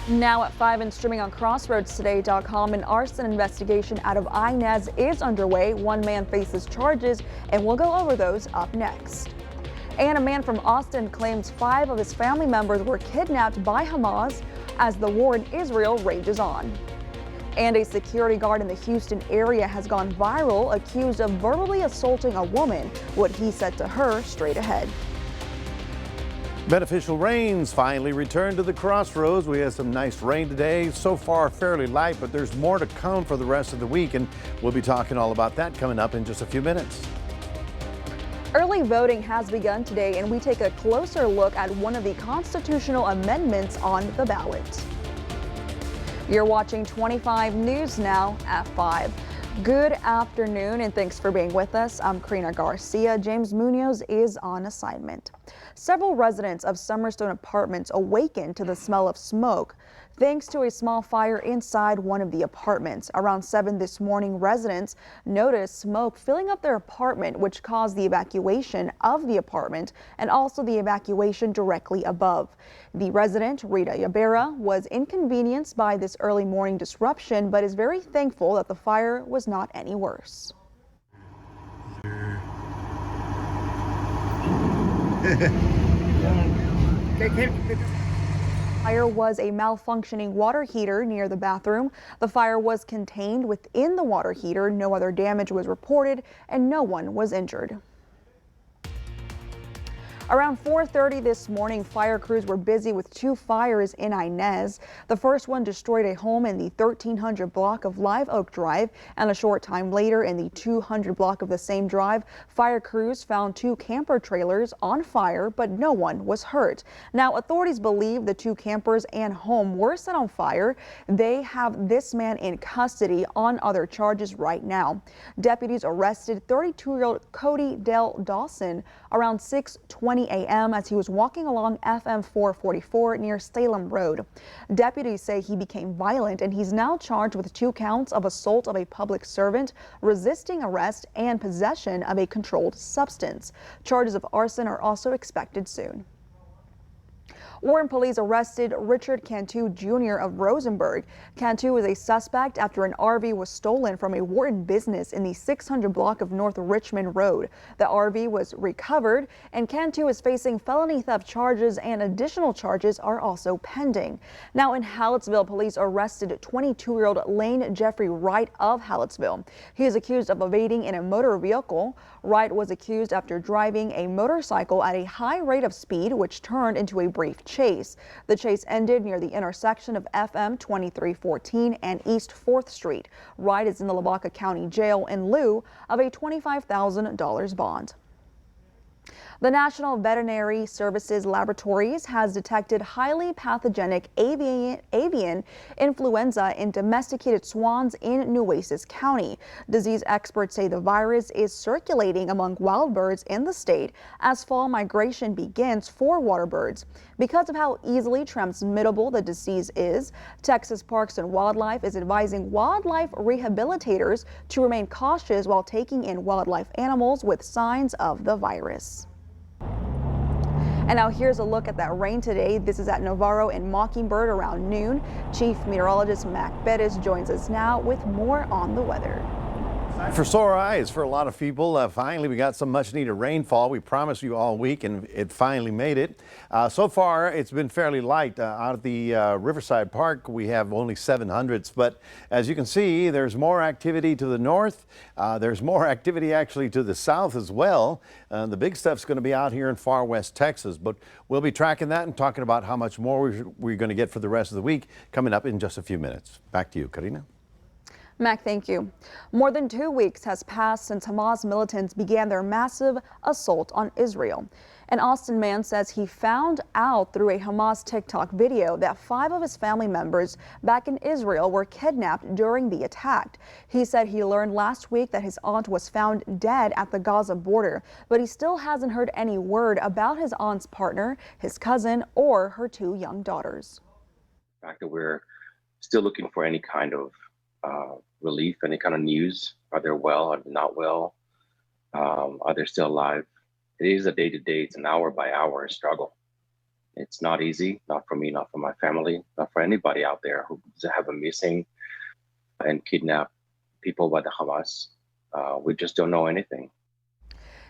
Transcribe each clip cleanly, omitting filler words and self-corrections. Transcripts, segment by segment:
Now at 5 and streaming on crossroadstoday.com, an arson investigation out of Inez is underway. One man faces charges, and we'll go over those up next. And a man from Austin claims 5 of his family members were kidnapped by Hamas as the war in Israel rages on. And a security guard in the Houston area has gone viral, accused of verbally assaulting a woman. What he said to her straight ahead. Beneficial rains finally returned to the crossroads. We had some nice rain today. So far fairly light, but there's more to come for the rest of the week, and we'll be talking all about that coming up in just a few minutes. Early voting has begun today, and we take a closer look at one of the constitutional amendments on the ballot. You're watching 25 News now at 5. Good afternoon, and thanks for being with us. I'm Karina Garcia. James Munoz is on assignment. Several residents of Summerstone Apartments awakened to the smell of smoke thanks to a small fire inside one of the apartments. Around 7 this morning, residents noticed smoke filling up their apartment, which caused the evacuation of the apartment and also the evacuation directly above. The resident, Rita Yabera, was inconvenienced by this early morning disruption, but is very thankful that the fire was not any worse. Fire was a malfunctioning water heater near the bathroom. The fire was contained within the water heater. No other damage was reported and no one was injured. Around 4:30 this morning, fire crews were busy with 2 fires in Inez. The first one destroyed a home in the 1300 block of Live Oak Drive, and a short time later in the 200 block of the same drive, fire crews found 2 camper trailers on fire, but no one was hurt. Now, authorities believe the 2 campers and home were set on fire. They have this man in custody on other charges right now. Deputies arrested 32-year-old Cody Dale Dawson around 6:20 a.m. as he was walking along FM 444 near Salem Road. Deputies say he became violent, and he's now charged with 2 counts of assault of a public servant, resisting arrest, and possession of a controlled substance. Charges of arson are also expected soon. Warren police arrested Richard Cantu Jr. of Rosenberg. Cantu was a suspect after an RV was stolen from a Wharton business in the 600 block of North Richmond Road. The RV was recovered, and Cantu is facing felony theft charges, and additional charges are also pending. Now in Hallettsville, police arrested 22-year-old Lane Jeffrey Wright of Hallettsville. He is accused of evading in a motor vehicle. Wright was accused after driving a motorcycle at a high rate of speed, which turned into a brief chase. The chase ended near the intersection of FM 2314 and East 4th Street. Wright is in the Lavaca County Jail in lieu of a $25,000 bond. The National Veterinary Services Laboratories has detected highly pathogenic avian influenza in domesticated swans in Nueces County. Disease experts say the virus is circulating among wild birds in the state as fall migration begins for water birds. Because of how easily transmittable the disease is, Texas Parks and Wildlife is advising wildlife rehabilitators to remain cautious while taking in wildlife animals with signs of the virus. And now here's a look at that rain today. This is at Navarro and Mockingbird around noon. Chief Meteorologist Mac Perez joins us now with more on the weather. For sore eyes for a lot of people. Finally, we got some much needed rainfall. We promised you all week, and it finally made it. So far, it's been fairly light. Out at the Riverside Park, we have only 700s, but as you can see, there's more activity to the north. There's more activity actually to the south as well. The big stuff's going to be out here in far west Texas, but we'll be tracking that and talking about how much more we're going to get for the rest of the week coming up in just a few minutes. Back to you, Karina. Mac, thank you. More than 2 weeks has passed since Hamas militants began their massive assault on Israel. An Austin man says he found out through a Hamas TikTok video that 5 of his family members back in Israel were kidnapped during the attack. He said he learned last week that his aunt was found dead at the Gaza border, but he still hasn't heard any word about his aunt's partner, his cousin, or her 2 young daughters. The fact that we're still looking for any kind of relief, any kind of news. Are they well? Are they not well? Are they still alive? It is a day-to-day, it's an hour-by-hour struggle. It's not easy, not for me, not for my family, not for anybody out there who have been missing and kidnapped people by the Hamas. We just don't know anything.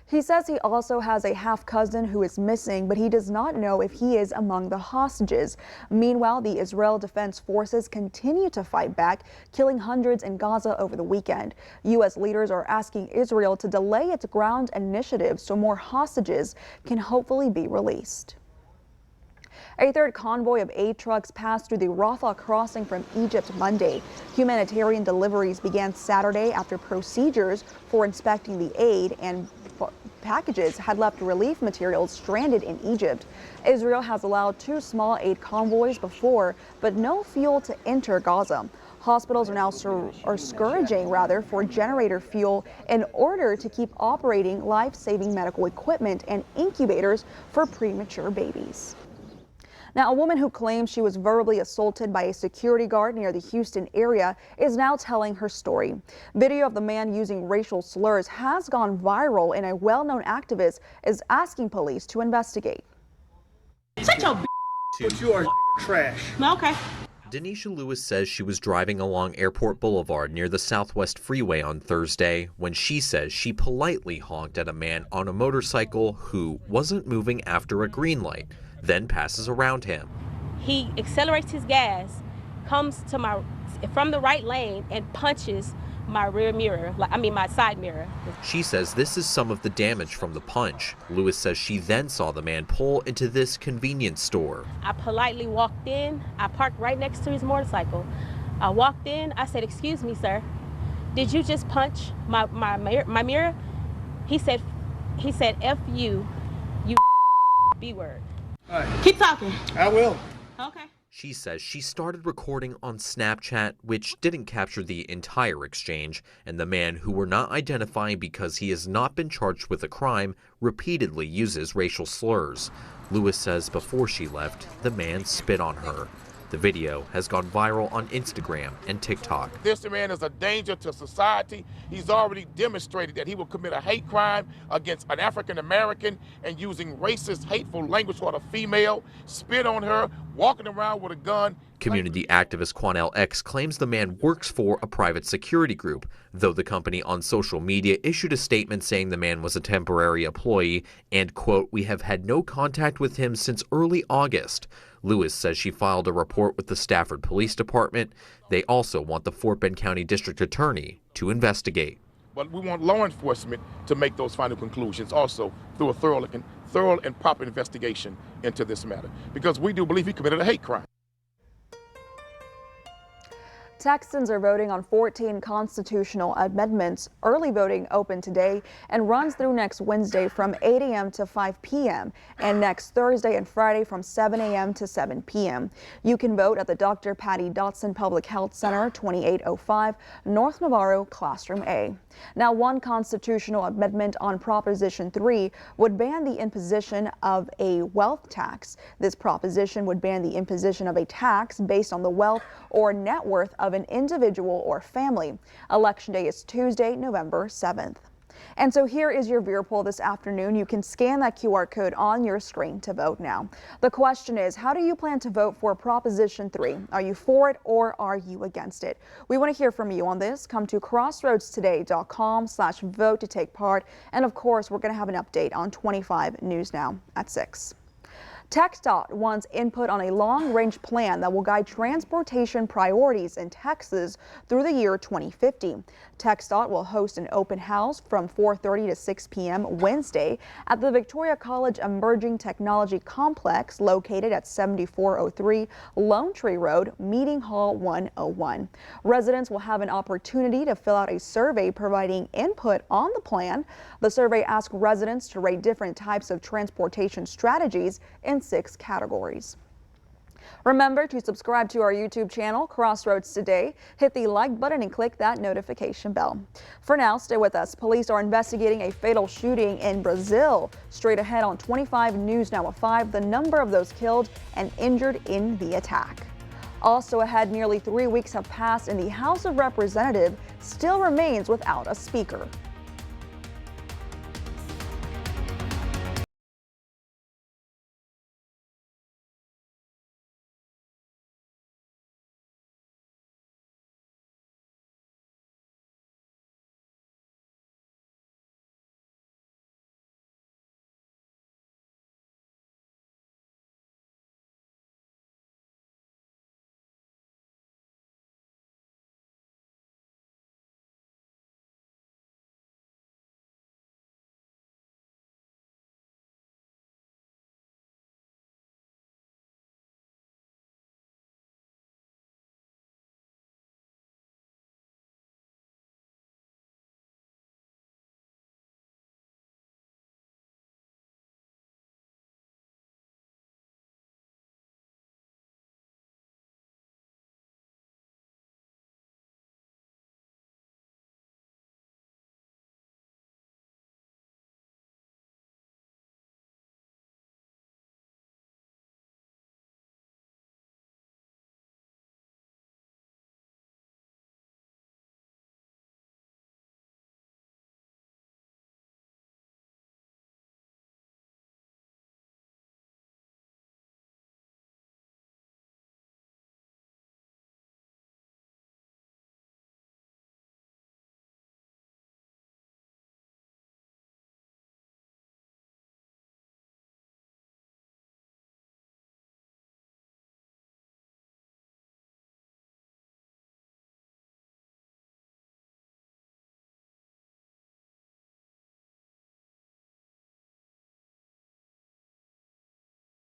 He says he also has a half-cousin who is missing, but he does not know if he is among the hostages. Meanwhile, the Israel Defense Forces continue to fight back, killing hundreds in Gaza over the weekend. U.S. leaders are asking Israel to delay its ground initiative so more hostages can hopefully be released. A third convoy of aid trucks passed through the Rafah crossing from Egypt Monday. Humanitarian deliveries began Saturday after procedures for inspecting the aid and packages had left relief materials stranded in Egypt. Israel has allowed 2 small aid convoys before, but no fuel to enter Gaza. Hospitals are now scrounging for generator fuel in order to keep operating life-saving medical equipment and incubators for premature babies. Now, a woman who claims she was verbally assaulted by a security guard near the Houston area is now telling her story. Video of the man using racial slurs has gone viral, and a well-known activist is asking police to investigate. Such a But you are trash. okay. Denisha Lewis says she was driving along Airport Boulevard near the Southwest Freeway on Thursday when she says she politely honked at a man on a motorcycle who wasn't moving after a green light, then passes around him. He accelerates his gas, comes to from the right lane and punches my rear mirror, my side mirror. She says this is some of the damage from the punch. Lewis says she then saw the man pull into this convenience store. I politely walked in. I parked right next to his motorcycle. I walked in. I said, "Excuse me, sir. Did you just punch my mirror?" He said, "F you, you B word." All right. Keep talking. I will. Okay. She says she started recording on Snapchat, which didn't capture the entire exchange, and the man, who we're not identifying because he has not been charged with a crime, repeatedly uses racial slurs. Lewis says before she left, the man spit on her. The video has gone viral on Instagram and TikTok. This man is a danger to society. He's already demonstrated that he will commit a hate crime against an African American and using racist, hateful language toward a female, spit on her, walking around with a gun. Community activist Quanell X claims the man works for a private security group, though the company on social media issued a statement saying the man was a temporary employee and, quote, "We have had no contact with him since early August." Lewis says she filed a report with the Stafford Police Department. They also want the Fort Bend County District Attorney to investigate. But we want law enforcement to make those final conclusions also through a thorough and proper investigation into this matter, because we do believe he committed a hate crime. Texans are voting on 14 constitutional amendments. Early voting opened today and runs through next Wednesday from 8 a.m. to 5 p.m. and next Thursday and Friday from 7 a.m. to 7 p.m. You can vote at the Dr. Patty Dotson Public Health Center, 2805 North Navarro, Classroom A. Now, one constitutional amendment on Proposition 3 would ban the imposition of a wealth tax. This proposition would ban the imposition of a tax based on the wealth or net worth of an individual or family. Election day is Tuesday, November 7th. And so here is your viewer poll this afternoon. You can scan that QR code on your screen to vote now. The question is, how do you plan to vote for Proposition 3? Are you for it or are you against it? We want to hear from you on this. Come to crossroadstoday.com/vote to take part. And of course, we're going to have an update on 25 News Now at 6. TxDOT wants input on a long-range plan that will guide transportation priorities in Texas through the year 2050. TxDOT will host an open house from 4:30 to 6 p.m. Wednesday at the Victoria College Emerging Technology Complex located at 7403 Lone Tree Road, Meeting Hall 101. Residents will have an opportunity to fill out a survey providing input on the plan. The survey asks residents to rate different types of transportation strategies in 6 categories. Remember to subscribe to our YouTube channel, Crossroads Today. Hit the like button and click that notification bell. For now, stay with us. Police are investigating a fatal shooting in Brazil. Straight ahead on 25 News Now at 5, the number of those killed and injured in the attack. Also ahead, nearly 3 weeks have passed and the House of Representatives still remains without a speaker.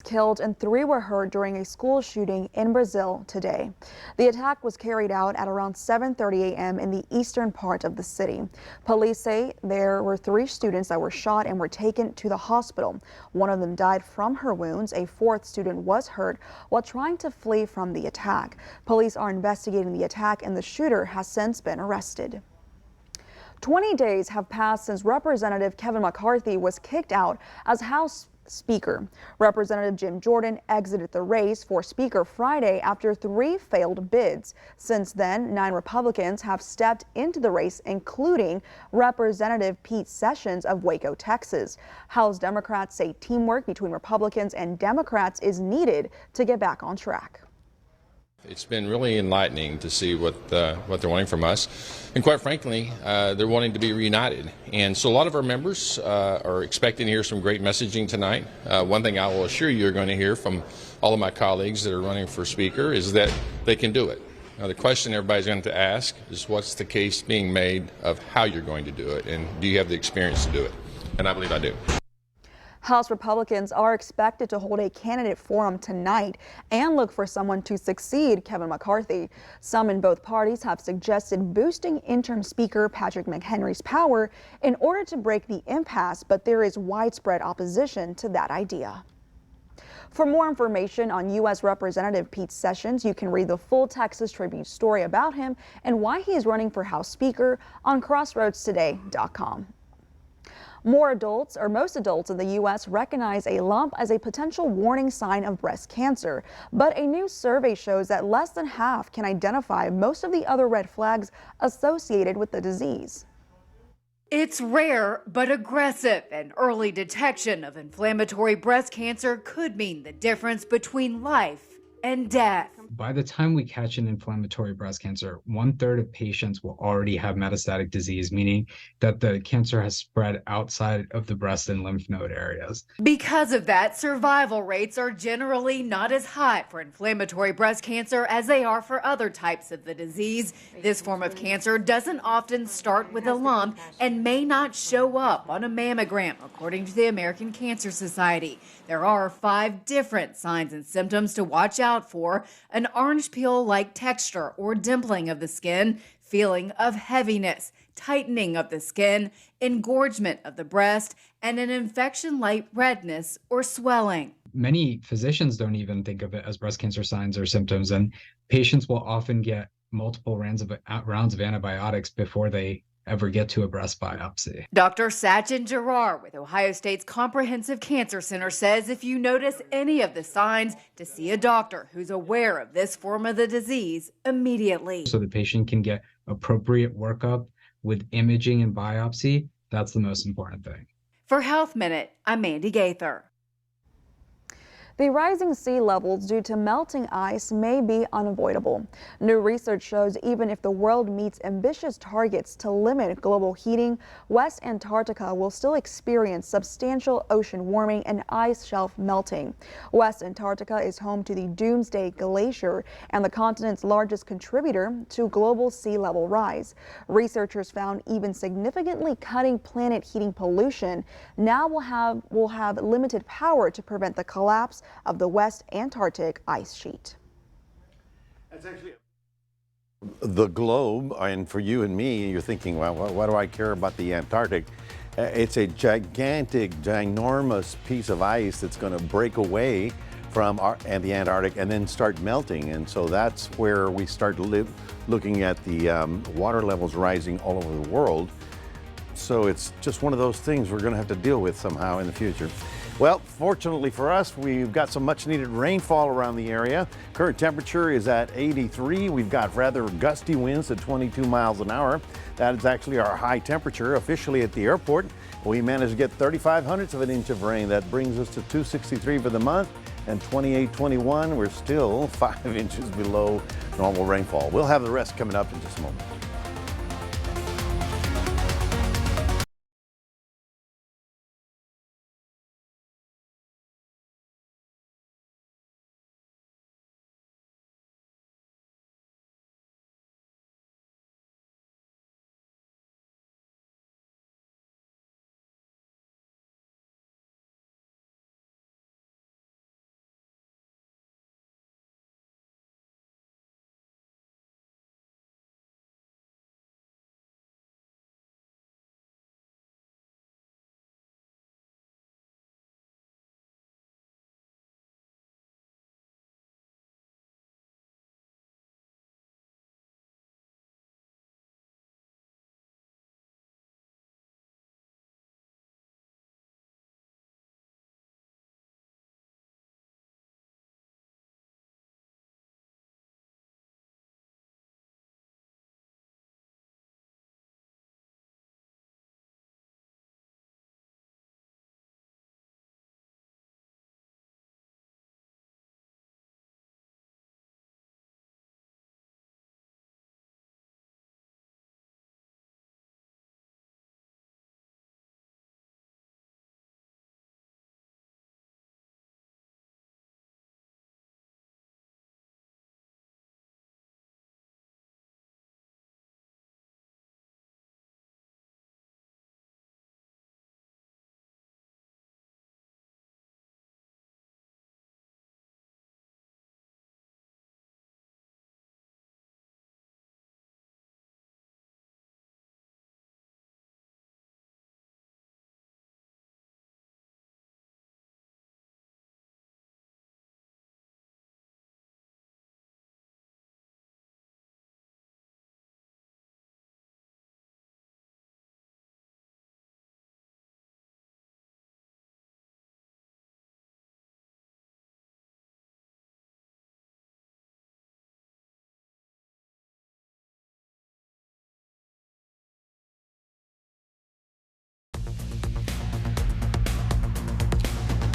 killed and 3 were hurt during a school shooting in Brazil today. The attack was carried out at around 7:30 a.m. in the eastern part of the city. Police say there were 3 students that were shot and were taken to the hospital. One of them died from her wounds. A 4th student was hurt while trying to flee from the attack. Police are investigating the attack and the shooter has since been arrested. 20 days have passed since Representative Kevin McCarthy was kicked out as House Speaker. Representative Jim Jordan exited the race for Speaker Friday after 3 failed bids. Since then, 9 Republicans have stepped into the race, including Representative Pete Sessions of Waco, Texas. House Democrats say teamwork between Republicans and Democrats is needed to get back on track. It's been really enlightening to see what they're wanting from us, and quite frankly, they're wanting to be reunited. And so a lot of our members are expecting to hear some great messaging tonight. One thing I will assure you, you're going to hear from all of my colleagues that are running for Speaker is that they can do it. Now, the question everybody's going to ask is, what's the case being made of how you're going to do it, and do you have the experience to do it? And I believe I do. House Republicans are expected to hold a candidate forum tonight and look for someone to succeed Kevin McCarthy. Some in both parties have suggested boosting interim Speaker Patrick McHenry's power in order to break the impasse, but there is widespread opposition to that idea. For more information on U.S. Representative Pete Sessions, you can read the full Texas Tribune story about him and why he is running for House Speaker on crossroadstoday.com. Most adults in the U.S. recognize a lump as a potential warning sign of breast cancer. But a new survey shows that less than half can identify most of the other red flags associated with the disease. It's rare but aggressive, and early detection of inflammatory breast cancer could mean the difference between life and death. By the time we catch an inflammatory breast cancer, 1/3 of patients will already have metastatic disease, meaning that the cancer has spread outside of the breast and lymph node areas. Because of that, survival rates are generally not as high for inflammatory breast cancer as they are for other types of the disease. This form of cancer doesn't often start with a lump and may not show up on a mammogram, according to the American Cancer Society. There are 5 different signs and symptoms to watch out for: an orange peel-like texture or dimpling of the skin, feeling of heaviness, tightening of the skin, engorgement of the breast, and an infection-like redness or swelling. Many physicians don't even think of it as breast cancer signs or symptoms, and patients will often get multiple rounds of antibiotics before they ever get to a breast biopsy. Dr. Sachin Gerard with Ohio State's Comprehensive Cancer Center says if you notice any of the signs, to see a doctor who's aware of this form of the disease immediately. So the patient can get appropriate workup with imaging and biopsy. That's the most important thing. For Health Minute, I'm Mandy Gaither. The rising sea levels due to melting ice may be unavoidable. New research shows even if the world meets ambitious targets to limit global heating, West Antarctica will still experience substantial ocean warming and ice shelf melting. West Antarctica is home to the Doomsday Glacier and the continent's largest contributor to global sea level rise. Researchers found even significantly cutting planet heating pollution now will have limited power to prevent the collapse of the West Antarctic ice sheet. That's actually the globe, and for you and me, you're thinking, well, why do I care about the Antarctic? It's a gigantic, ginormous piece of ice that's going to break away from the Antarctic and then start melting, and so that's where we start looking at the water levels rising all over the world. So it's just one of those things we're going to have to deal with somehow in the future. Well, fortunately for us, we've got some much needed rainfall around the area. Current temperature is at 83. We've got rather gusty winds at 22 miles an hour. That is actually our high temperature officially at the airport. We managed to get 35/100ths of an inch of rain. That brings us to 263 for the month, and 2821. We're still 5 inches below normal rainfall. We'll have the rest coming up in just a moment.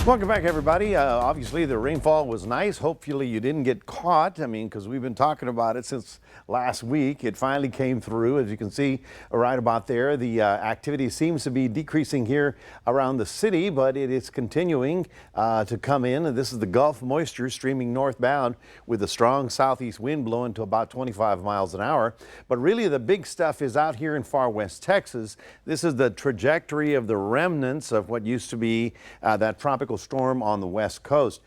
Welcome back, everybody. Obviously, the rainfall was nice. Hopefully, you didn't get caught. I mean, because we've been talking about it since last week. It finally came through. As you can see right about there, the activity seems to be decreasing here around the city, but it is continuing to come in. And this is the Gulf moisture streaming northbound with a strong southeast wind blowing to about 25 miles an hour. But really, the big stuff is out here in far west Texas. This is the trajectory of the remnants of what used to be that tropical storm on the west coast.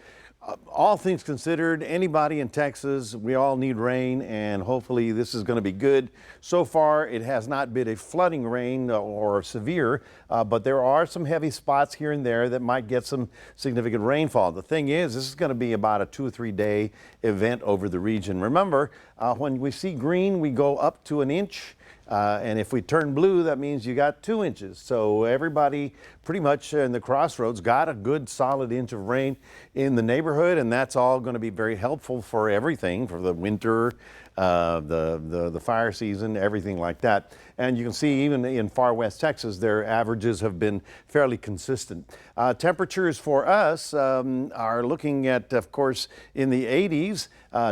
All things considered, anybody in Texas, we all need rain, and hopefully this is going to be good. So far, it has not been a flooding rain or severe, but there are some heavy spots here and there that might get some significant rainfall. The thing is, this is going to be about a 2 or 3 day event over the region. Remember, when we see green, we go up to an inch. And if we turn blue, that means you got 2 inches. So everybody pretty much in the crossroads got a good solid inch of rain in the neighborhood, and that's all going to be very helpful for everything, for the winter, the fire season, everything like that. And you can see even in far west Texas, their averages have been fairly consistent. Temperatures for us are looking at, of course, in the 80s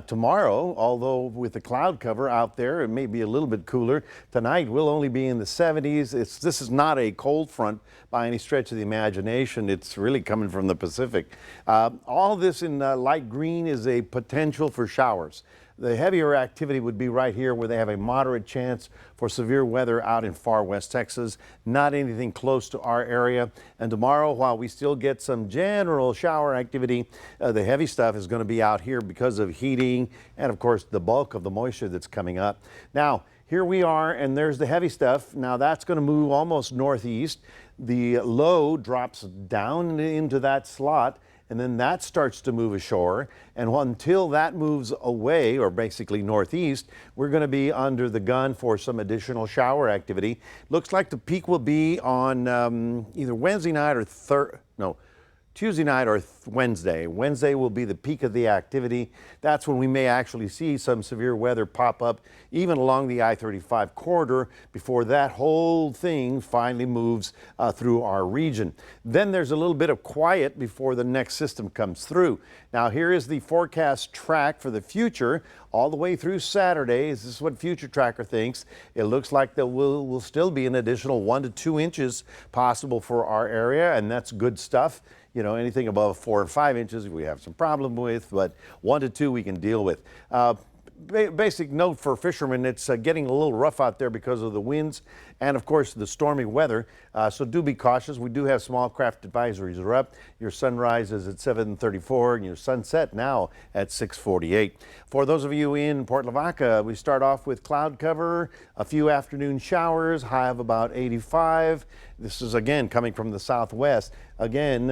tomorrow, although with the cloud cover out there, it may be a little bit cooler. Tonight we'll only be in the 70s. This is not a cold front by any stretch of the imagination. It's really coming from the Pacific. All this in light green is a potential for showers. The heavier activity would be right here where they have a moderate chance for severe weather out in far west Texas, not anything close to our area. And tomorrow, while we still get some general shower activity, the heavy stuff is going to be out here because of heating and, of course, the bulk of the moisture that's coming up. Now, here we are, and there's the heavy stuff. Now, that's going to move almost northeast. The low drops down into that slot, and then that starts to move ashore. And until that moves away, or basically northeast, we're going to be under the gun for some additional shower activity. Looks like the peak will be on either Wednesday night or Tuesday night or Wednesday. Wednesday will be the peak of the activity. That's when we may actually see some severe weather pop up even along the I-35 corridor before that whole thing finally moves through our region. Then there's a little bit of quiet before the next system comes through. Now here is the forecast track for the future all the way through Saturday. This is what Future Tracker thinks. It looks like there will still be an additional 1 to 2 inches possible for our area, and that's good stuff. You know, anything above 4 or 5 inches we have some problem with, but 1 to 2 we can deal with. Basic note for fishermen, it's getting a little rough out there because of the winds and, of course, the stormy weather. So do be cautious. We do have small craft advisories are up. Your sunrise is at 7:34 and your sunset now at 6:48. For those of you in Port Lavaca, we start off with cloud cover, a few afternoon showers, high of about 85. This is again coming from the southwest. Again,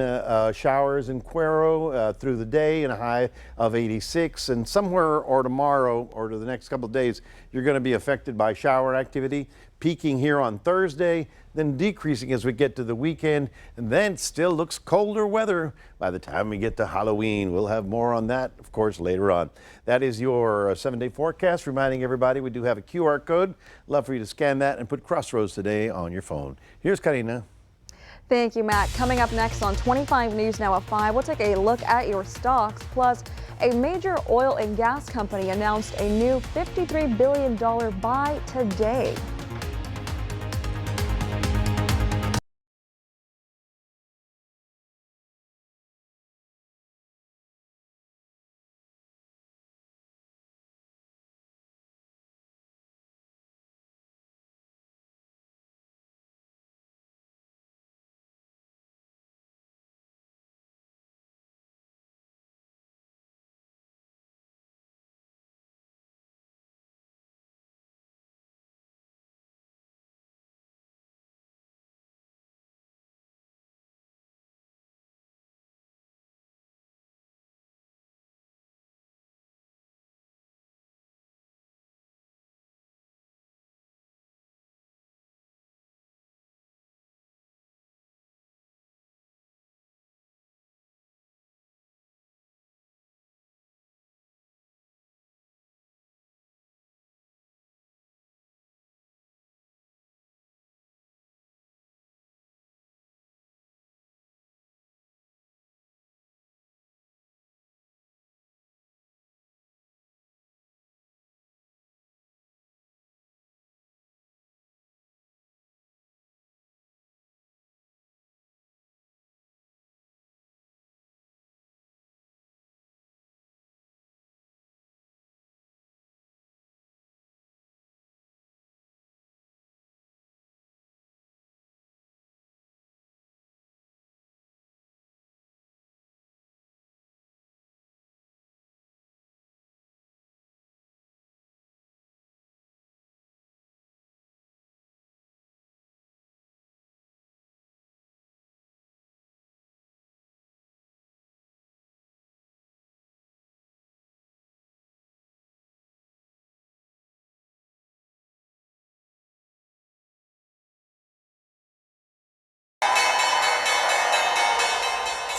showers in Cuero through the day and a high of 86. And somewhere or tomorrow or to the next couple of days, you're going to be affected by shower activity, peaking here on Thursday, then decreasing as we get to the weekend, and then still looks colder weather by the time we get to Halloween. We'll have more on that, of course, later on. That is your 7-day forecast, reminding everybody we do have a QR code. Love for you to scan that and put Crossroads Today on your phone. Here's Karina. Thank you, Matt. Coming up next on 25 News Now at 5, we'll take a look at your stocks. Plus, a major oil and gas company announced a new $53 billion buy today.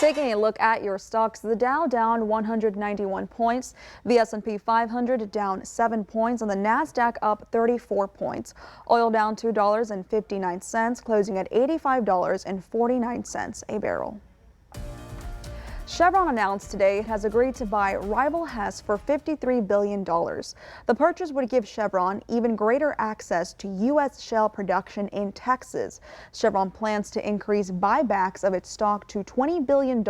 Taking a look at your stocks, the Dow down 191 points, the S&P 500 down 7 points, and the Nasdaq up 34 points. Oil down $2.59, closing at $85.49 a barrel. Chevron announced today it has agreed to buy rival Hess for $53 billion. The purchase would give Chevron even greater access to U.S. shale production in Texas. Chevron plans to increase buybacks of its stock to $20 billion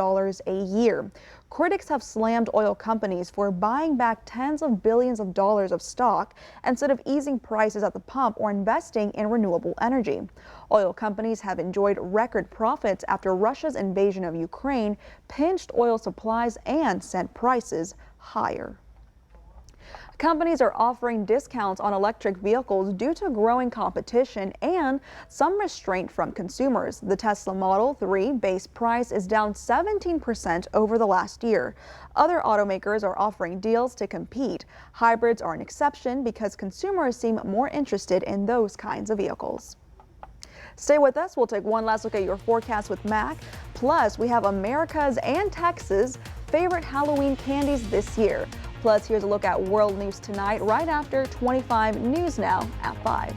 a year. Critics have slammed oil companies for buying back tens of billions of dollars of stock instead of easing prices at the pump or investing in renewable energy. Oil companies have enjoyed record profits after Russia's invasion of Ukraine pinched oil supplies and sent prices higher. Companies are offering discounts on electric vehicles due to growing competition and some restraint from consumers. The Tesla Model 3 base price is down 17% over the last year. Other automakers are offering deals to compete. Hybrids are an exception because consumers seem more interested in those kinds of vehicles. Stay with us. We'll take one last look at your forecast with Mac. Plus, we have America's and Texas' favorite Halloween candies this year. Plus, here's a look at world news tonight, right after 25 News Now at 5.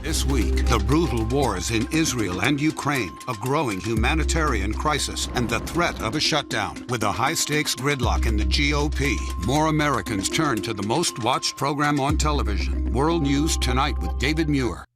This week, the brutal wars in Israel and Ukraine, a growing humanitarian crisis, and the threat of a shutdown. With a high-stakes gridlock in the GOP, more Americans turn to the most-watched program on television. World News Tonight with David Muir.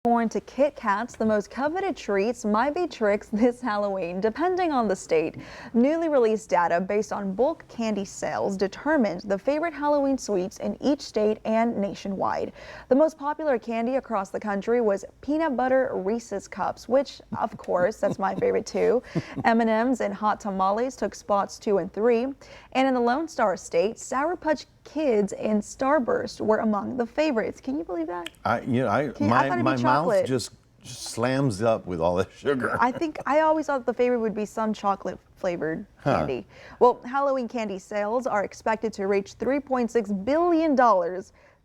Born to Kit Kats, the most coveted treats might be tricks this Halloween, depending on the state. Newly released data based on bulk candy sales determined the favorite Halloween sweets in each state and nationwide. The most popular candy across the country was peanut butter Reese's Cups, which, of course, that's my favorite too. M&M's and hot tamales took spots 2 and 3. And in the Lone Star State, Sour Patch Kids and Starburst were among the favorites. Can you believe that? My mouth just slams up with all that sugar. I always thought the favorite would be some chocolate flavored candy. Well, Halloween candy sales are expected to reach $3.6 billion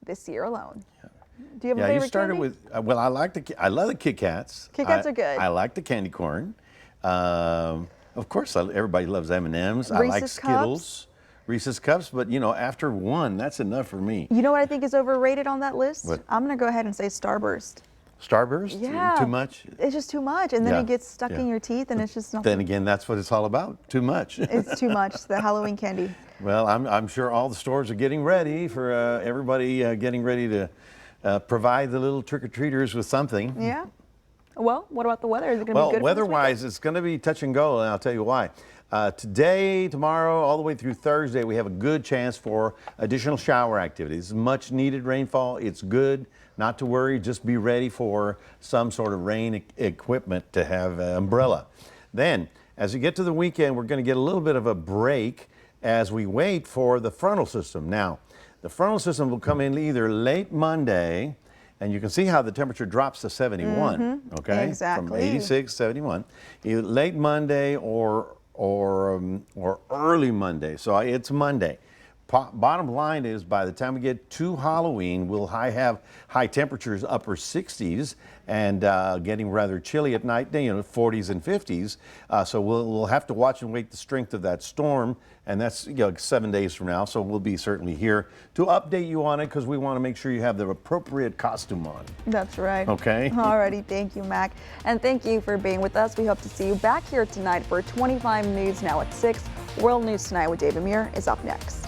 this year alone. Do you have a Yeah, favorite you started candy? with, well, I love the Kit Kats. Kit Kats are good. I like the candy corn. Of course, everybody loves M&Ms. I like Reese's Skittles, Reese's Cups, but you know, after one, that's enough for me. You know what I think is overrated on that list? What? I'm going to go ahead and say Starburst. Starburst? Yeah. Too much? It's just too much, and then Yeah, it gets stuck yeah. in your teeth, and it's just not. Then again, that's what it's all about. Too much. It's too much. The Halloween candy. Well, I'm sure all the stores are getting ready for everybody getting ready to provide the little trick-or-treaters with something. Yeah. Well, what about the weather? Is it going to be Well, good? weather-wise, it's going to be touch and go, and I'll tell you why. Today, tomorrow, all the way through Thursday, we have a good chance for additional shower activities. Much needed rainfall. It's good. Not to worry. Just be ready for some sort of rain equipment to have an umbrella. Then, as we get to the weekend, we're going to get a little bit of a break as we wait for the frontal system. Now, the frontal system will come in either late Monday, and you can see how the temperature drops to 71, okay? Exactly. From 86, 71. Either late Monday or early Monday. So it's Monday. Bottom line is, by the time we get to Halloween, we'll have high temperatures, upper 60s, and getting rather chilly at night, 40s and 50s. So we'll have to watch and wait the strength of that storm, and that's 7 days from now. So we'll be certainly here to update you on it, because we want to make sure you have the appropriate costume on. That's right. Okay. Alrighty, thank you, Mac. And thank you for being with us. We hope to see you back here tonight for 25 News Now at 6. World News Tonight with David Muir is up next.